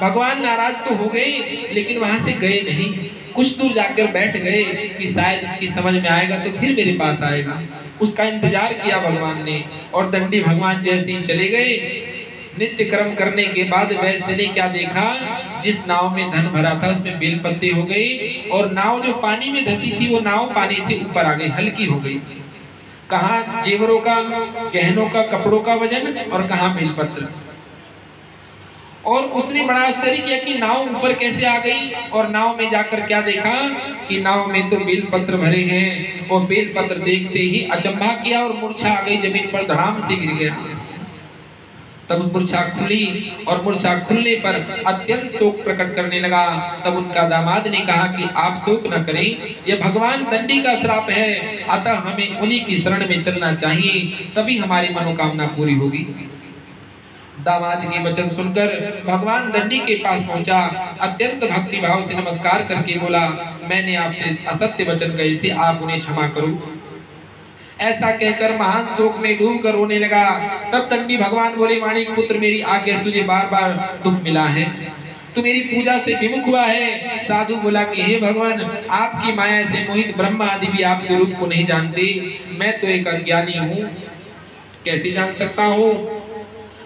भगवान नाराज तो हो गए लेकिन वहां से गए नहीं, कुछ दूर जाकर बैठ गए कि शायद इसकी समझ में आएगा तो फिर मेरे पास आएगा। उसका इंतजार किया भगवान ने, और दंडी भगवान जैसे ही चले गए। नित्य कर्म करने के बाद वैश्य ने क्या देखा, जिस नाव में धन भरा था उसमें बेलपत्ते हो गई, और नाव जो पानी में धसी थी वो नाव पानी से ऊपर आ गई, हल्की हो गई। कहाँ जेवरों का, गहनों का, कपड़ों का वजन, और कहाँ बेलपत्र। और उसने बड़ा आश्चर्य किया कि नाव ऊपर कैसे आ गई, और नाव में जाकर क्या देखा कि नाव में तो बेलपत्र भरे हैं। और बेलपत्र देखते ही अचंभा किया और मूर्छा आ गई, जमीन पर धड़ाम से गिर गया। तब मूर्छा खुली, और मूर्छा खुलने पर अत्यंत शोक प्रकट करने लगा। तब उनका दामाद ने कहा कि आप शोक न करें, यह भगवान दंडी का श्राप है, अतः हमें उन्हीं की शरण में चलना चाहिए, तभी हमारी मनोकामना पूरी होगी। दामाद के वचन सुनकर भगवान दंडी के पास पहुंचा, अत्यंत भक्ति भाव से नमस्कार करके बोला, मैंने आपसे असत्य वचन कहे थे, आप उन्हें क्षमा करो। ऐसा कहकर महान शोक में डूब कर रोने लगा। तब दंडी भगवान बोले, माणिक पुत्र मेरी आज्ञा, तुझे बार बार दुख मिला है, तू मेरी पूजा से विमुख हुआ है। साधु बोला कि हे भगवान, आपकी माया से मोहित ब्रह्मा आदि भी आपके रूप को नहीं जानते, मैं तो एक अज्ञानी हूँ, कैसे जान सकता हूँ।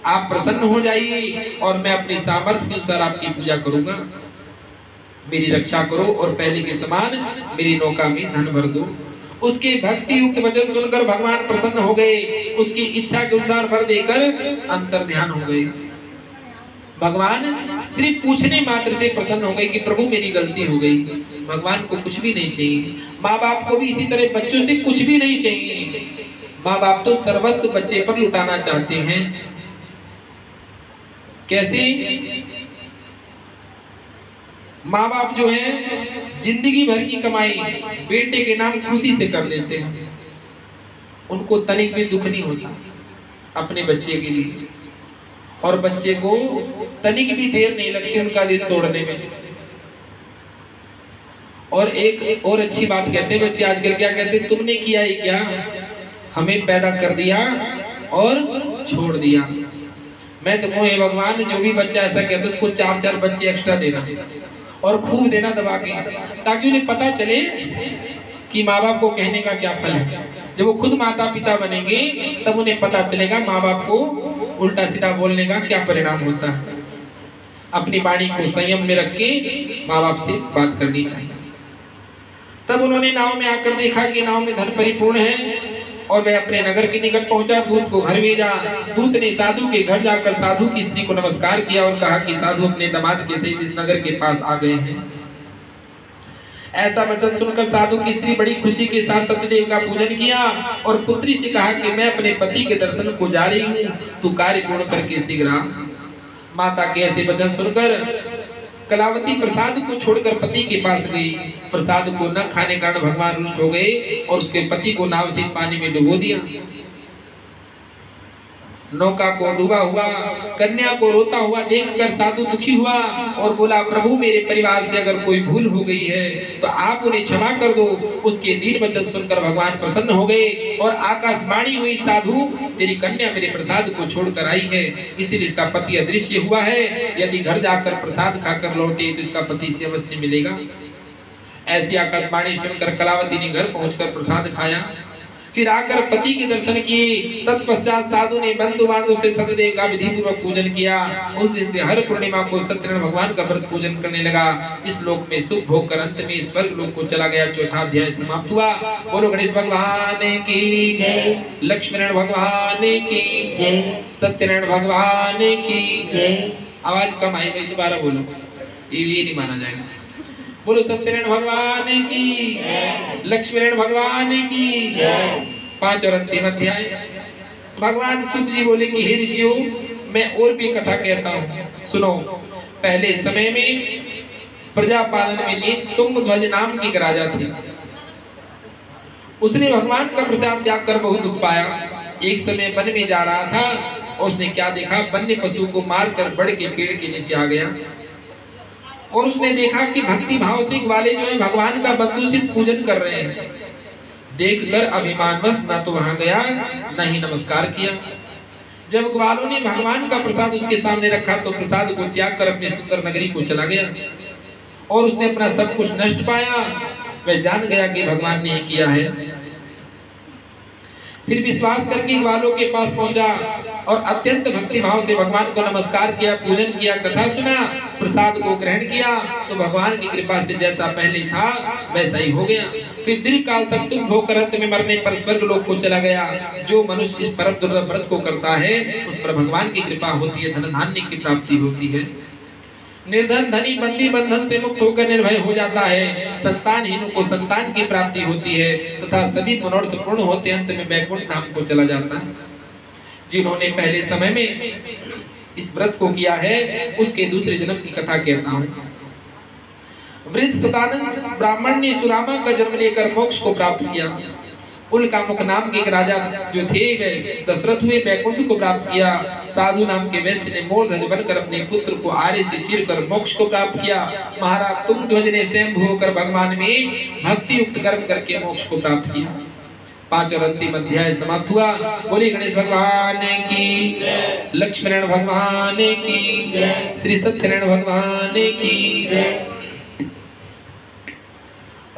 आप प्रसन्न हो जाइए और मैं अपनी सामर्थ्य के अनुसार आपकी पूजा करूंगा, मेरी रक्षा करो और पहले के समान मेरी नौका में धन भर दो। उसके भक्ति युक्त वचन सुनकर भगवान प्रसन्न हो गए, उसकी इच्छा के अनुसार भर देकर अंतर ध्यान हो गए। भगवान सिर्फ पूछने मात्र से प्रसन्न हो गए कि प्रभु मेरी गलती हो गई। भगवान को कुछ भी नहीं चाहिए, माँ बाप को भी इसी तरह बच्चों से कुछ भी नहीं चाहिए। माँ बाप तो सर्वस्व बच्चे पर लुटाना चाहते हैं। कैसे? माँ बाप जो है जिंदगी भर की कमाई बेटे के नाम खुशी से कर देते हैं, उनको तनिक भी दुख नहीं होता अपने बच्चे के लिए, और बच्चे को तनिक भी देर नहीं लगती उनका दिल तोड़ने में। और एक और अच्छी बात कहते हैं बच्चे आजकल, क्या कहते हैं, तुमने किया ही क्या, हमें पैदा कर दिया और छोड़ दिया। मैं तो कहूँ, हे भगवान, जो भी बच्चा ऐसा कहता है उसको 4-4 बच्चे एक्स्ट्रा देना और खूब देना दबा के, ताकि उन्हें पता चले कि माँ बाप को कहने का क्या फल है। जब वो खुद माता पिता बनेंगे तब उन्हें पता चलेगा माँ बाप को उल्टा सीधा बोलने का क्या परिणाम होता है। अपनी वाणी को संयम में रख के माँ बाप से बात करनी चाहिए। तब उन्होंने नाव में आकर देखा कि नाव में धन परिपूर्ण है और वह अपने नगर के निकट पहुंचा। दूत को घर भेजा। दूत ने साधु के घर जाकर साधु की स्त्री को नमस्कार किया और कहा कि साधु अपने दामाद के सहित इस नगर के पास आ गए हैं। ऐसा वचन सुनकर साधु की स्त्री बड़ी खुशी के साथ सत्यदेव का पूजन किया और पुत्री से कहा कि मैं अपने पति के दर्शन को जा रही हूँ, तू कार्य पूर्ण करके शीघ्र आ। माता के ऐसे वचन सुनकर कलावती प्रसाद को छोड़कर पति के पास गई। प्रसाद को न खाने के कारण भगवान रुष्ट हो गए और उसके पति को नाव से पानी में डुबो दिया। नौका को डूबा हुआ कन्या को रोता हुआ देखकर साधु दुखी हुआ और बोला, प्रभु मेरे परिवार से अगर कोई भूल हो गई है तो आप उन्हें क्षमा कर दो। उसके दीन वचन सुनकर भगवान प्रसन्न हो गए और आकाशवाणी हुई, साधु तेरी कन्या मेरे प्रसाद को छोड़कर आई है, इसीलिए इसका पति अदृश्य हुआ है। यदि घर जाकर प्रसाद खाकर लौटे तो इसका पति से अवश्य मिलेगा। ऐसी आकाशवाणी सुनकर कलावती ने घर पहुंचकर प्रसाद खाया, फिर आकर पति के दर्शन किए। तत्पश्चात साधु ने बंधु बांधव से सत्यदेव का विधि पूर्वक पूजन किया। उस दिन से हर पूर्णिमा को सत्यनारायण भगवान का व्रत पूजन करने लगा। इस लोक में सुख भोग कर अंत में स्वर्ग लोक को चला गया। चौथा अध्याय समाप्त हुआ। बोलो गणेश भगवान की जय, लक्ष्मीनारायण भगवान की जय, सत्यनारायण भगवान की जय। आवाज कम आई भाई, दोबारा बोलो, ये नहीं माना जाएगा। बोलो सत्यनारायण भगवान की जय, लक्ष्मीनारायण भगवान की जय। 5 और अंतिम अध्याय। भगवान सूत जी बोले कि हे ऋषियों, मैं और भी कथा कहता हूँ, सुनो। पहले समय में प्रजा पालन में लीन तुंगध्वज नाम की एक राजा थी। उसने भगवान का प्रसाद त्याग कर बहुत दुख पाया। एक समय वन में जा रहा था और उसने क्या देखा, वन्य पशु को मारकर बड़ के पेड़ के नीचे आ गया और उसने देखा कि भक्ति भाव से वाले जो है भगवान का बंधुसित पूजन कर रहे हैं। देखकर अभिमानवश न तो वहां गया न ही नमस्कार किया। जब ग्वालों ने भगवान का प्रसाद उसके सामने रखा तो प्रसाद को त्याग कर अपनी सुंदर नगरी को चला गया और उसने अपना सब कुछ नष्ट पाया। वह जान गया कि भगवान ने किया है। फिर विश्वास करके ग्वालों के पास पहुंचा और अत्यंत भक्ति भाव से भगवान को नमस्कार किया, पूजन किया, कथा सुना, प्रसाद को ग्रहण किया तो भगवान की कृपा से जैसा पहले था वैसा ही हो गया। फिर दीर्घ काल तक सुख भोग कर अंत में मरने पर स्वर्ग लोक को चला गया। जो मनुष्य इस परम दुर्लभ व्रत को करता है उस पर भगवान की कृपा होती है, धन धान्य की प्राप्ति होती है। निर्धन धनी बंदी बंधन से मुक्त होकर निर्भय हो जाता है। संतानहीनों को संतान की प्राप्ति होती है तथा सभी मनोरथ पूर्ण होते अंत में वैकुंठ धाम को चला जाता है। जिन्होंने पहले समय में इस व्रत को किया है उसके दूसरे जन्म की कथा कहता हूँ। वृद्ध सतानंद ब्राह्मण ने सुरामा का जन्म लेकर मोक्ष को प्राप्त किया। उल्कामुख नाम के एक राजा जो थे वे दशरथ हुए, वैकुंठ को प्राप्त किया। साधु नाम के वैश्य ने मोरध्वज बनकर अपने पुत्र को आरे से चीरकर मोक्ष को प्राप्त किया। महाराज तुंगध्वज ने स्वयं होकर भगवान में भक्ति युक्त कर्म करके मोक्ष को प्राप्त किया। 5 और अंतिम अध्याय समाप्त हुआ। बोले गणेश भगवान की जय, लक्ष्मीनारायण भगवान की जय, श्री सत्यनारायण भगवान की जय।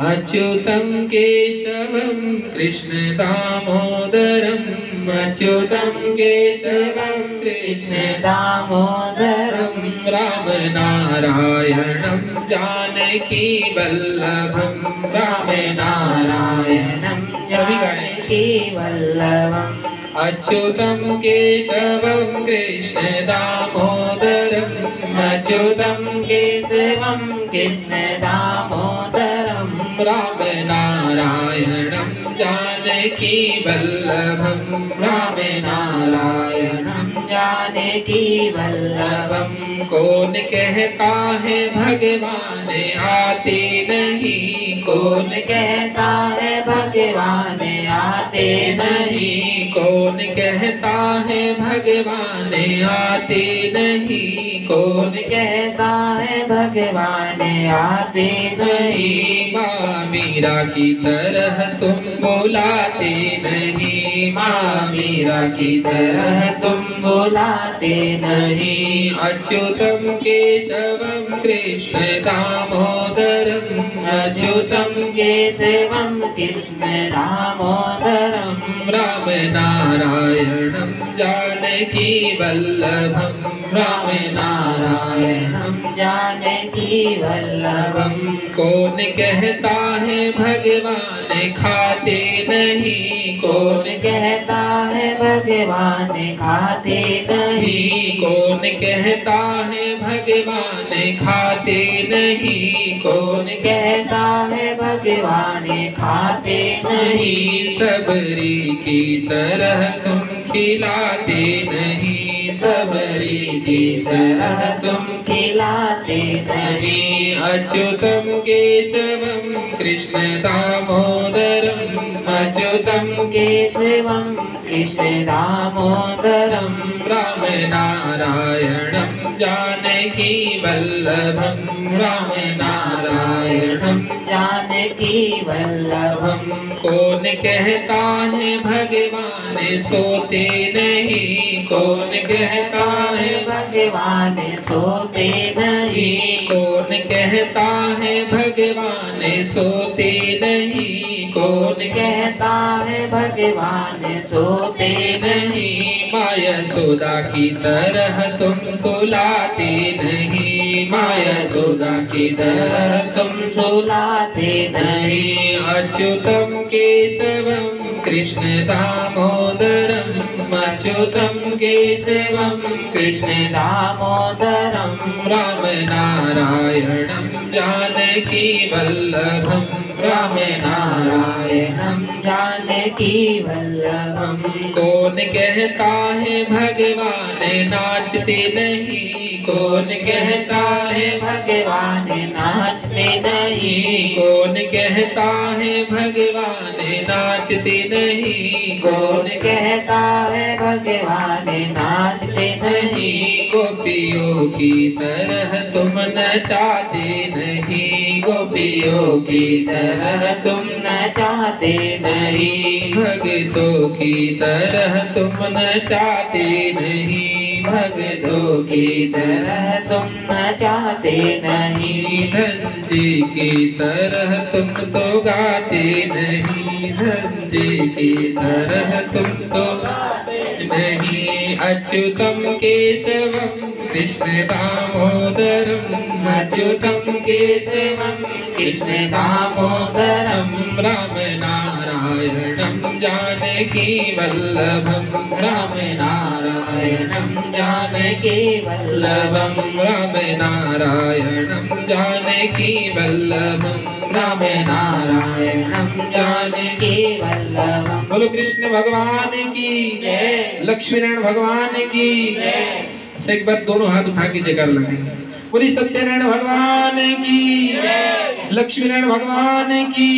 अच्युतं केशवं कृष्ण दामोदरम्, अच्युतं केशवं कृष्ण दामोदरम्, राम नारायणं जानकी वल्लभं, राम नारायणं जानकी वल्लभम्। अच्युतं केशवं कृष्ण दामोदरम्, अच्युतं केशवं कृष्ण दामोदरम्, राम नारायणं जानकी वल्लभं, राम नारायणं जानकी वल्लभं। कौन कहता है भगवान आते नहीं, कौन कहता है भगवान आते नहीं, कौन कहता है भगवान आते नहीं, कौन कहता है भगवान आते नहीं। माँ मीरा की तरह तुम बुलाते नहीं, माँ मीरा की तरह तुम बुलाते सुलाते नहीं। अच्युतम केशवम कृष्ण दामोदरम अच्युतम केशवम कृष्ण दामोदरम राम नारायणम जानकी वल्लभम राम नारायणम जानकी वल्लभम। कौन कहता है भगवान खाते नहीं, कौन कहता है भगवान खाते नहीं। कौन कहता है भगवान खाते नहीं, कौन कहता है भगवान खाते नहीं। सबरी की तरह तुम खिलाते नहीं, सबरी की तरह तुम खिलाते नहीं। अच्युतम केशवम कृष्ण दामोदरम अच्युतम केशवम कृष्ण दामोदरम राम नारायणम जानकी वल्लभम राम नारायणम जानकी वल्लभम। कौन कहता है भगवान सोते नहीं, कौन कहता है भगवान सोते नहीं। कौन कहता है भगवान सोते नहीं, कौन कहता है भगवान सोते नहीं। माया सोदा की तरह तुम सुलाते नहीं, माया सोदा की तरह तुम सुलाते नहीं। अच्युतम केशवम कृष्ण दामोदरम अच्युतम केशवम कृष्ण दामोदरम राम नारायणम जानकी वल्लभम राम नारायणम जानकी वल्लभम। कौन कहता है भगवान नाचते नहीं, कौन कहता है भगवान नाचते नहीं। कौन कहता है भगवान नाचते नहीं, कौन कहता है भगवान नाचते नहीं। गोपियों की तरह तुम नचाते नहीं, गोपियों की तरह तुम नचाते नहीं। भक्तों की तरह तुम नचाते नहीं, भक्तों की तरह तुम नचाते नहीं। धनजी की तरह तुम तो गाते नहीं, धनजी की तरह तुम तो गाते नहीं। अच्युतम केशवम कृष्ण दामोदरम अच्युतम केशवम कृष्ण दामोदरम राम नारायणम जानकी वल्लभम राम नारायणम जानकी वल्लभम राम नारायणम जानकी वल्लभम राम नारायणम जानकी वल्लभम। बोलो कृष्ण भगवान की जय, लक्ष्मी नारायण भगवान की जय। अच्छा एक बार दोनों हाथ उठा के जयकार लगाएंगे। बोली सत्यनारायण भगवान की, लक्ष्मी नारायण भगवान की।